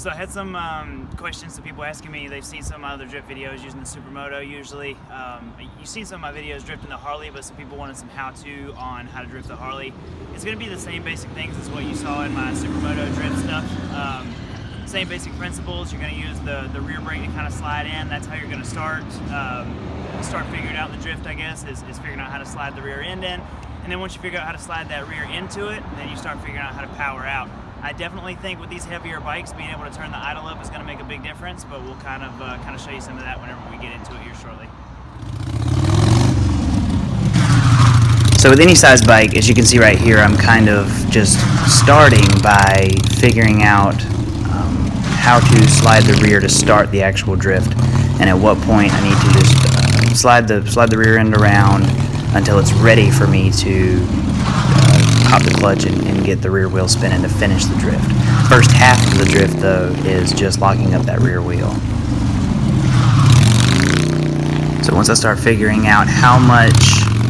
So I had some questions of people asking me. They've seen some of my other drift videos using the Supermoto usually. You've seen some of my videos drifting the Harley, but some people wanted some how-to on how to drift the Harley. It's going to be the same basic things as what you saw in my Supermoto drift stuff. Same basic principles. You're going to use the rear brake to kind of slide in. That's how you're going to start figuring out the drift, I guess, is figuring out how to slide the rear end in. And then once you figure out how to slide that rear into it, then you start figuring out how to power out. I definitely think with these heavier bikes, being able to turn the idle up is going to make a big difference, but we'll kind of show you some of that whenever we get into it here shortly. So with any size bike, as you can see right here, I'm kind of just starting by figuring out how to slide the rear to start the actual drift, and at what point I need to just slide the rear end around until it's ready for me to pop the clutch and get the rear wheel spinning to finish the drift. First half of the drift, though, is just locking up that rear wheel. So once I start figuring out how much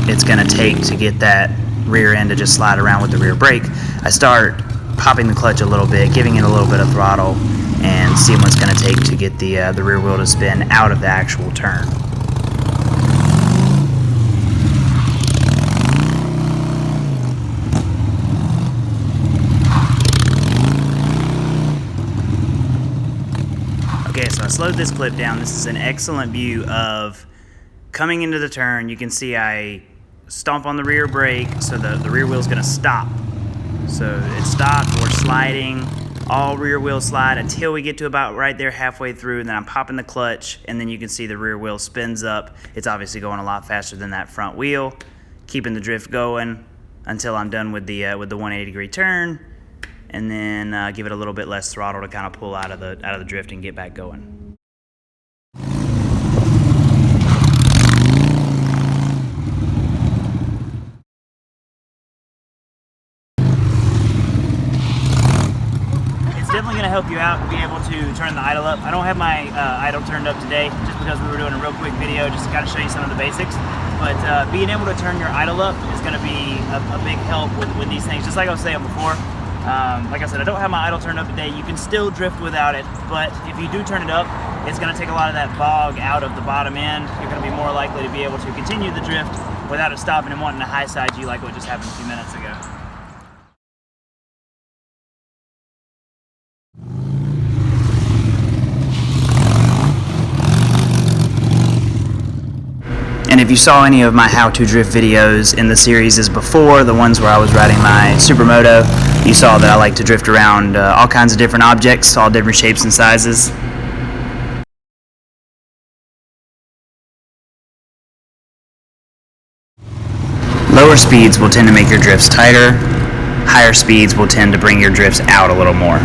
it's going to take to get that rear end to just slide around with the rear brake, I start popping the clutch a little bit, giving it a little bit of throttle, and seeing what it's going to take to get the rear wheel to spin out of the actual turn. Okay, so I slowed this clip down. This is an excellent view of coming into the turn. You can see I stomp on the rear brake, so the rear wheel is going to stop. So it stopped, we're sliding, all rear wheel slide until we get to about right there halfway through, and then I'm popping the clutch, and then you can see the rear wheel spins up. It's obviously going a lot faster than that front wheel, keeping the drift going until I'm done with the 180 degree turn, and then give it a little bit less throttle to kind of pull out of the drift and get back going. Definitely going to help you out to be able to turn the idle up. I don't have my idle turned up today just because we were doing a real quick video just to kind of show you some of the basics. But being able to turn your idle up is going to be a big help with these things. Just like I was saying before, like I said, I don't have my idle turned up today. You can still drift without it, but if you do turn it up, it's going to take a lot of that bog out of the bottom end. You're going to be more likely to be able to continue the drift without it stopping and wanting to high side you like what just happened a few minutes ago. And if you saw any of my how-to drift videos in the series as before, the ones where I was riding my Supermoto, you saw that I like to drift around all kinds of different objects, all different shapes and sizes. Lower speeds will tend to make your drifts tighter. Higher speeds will tend to bring your drifts out a little more.